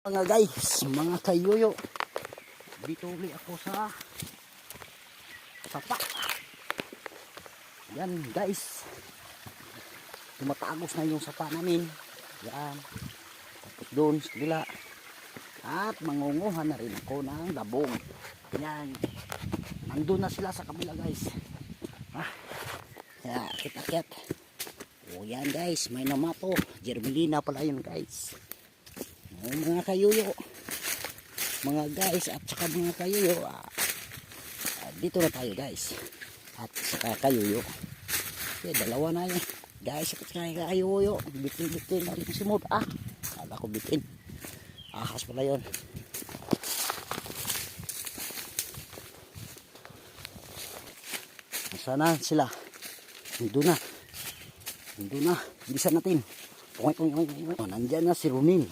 Mga guys, mga kayuyo, dito uli ako sa sapa. Yan guys, tumatagos na yung sapa namin. Yan, tapos doon sa kabila. At mangunguhan na rin ako ng dabong. Yan, nandun na sila sa kabila guys. Yan, akit-akit. O yan guys, may namato. Germelina pala yun guys. Mga kayuyo, mga guys, at saka mga kayuyo, dito na tayo guys, at saka kayuyo. Okay, dalawa na yun guys, at saka kayuyo. Bitin na rin si Mod. Kala ko bitin, ahas pala yun. Sana sila, nandun na bilisan natin. Nandyan na si Runin.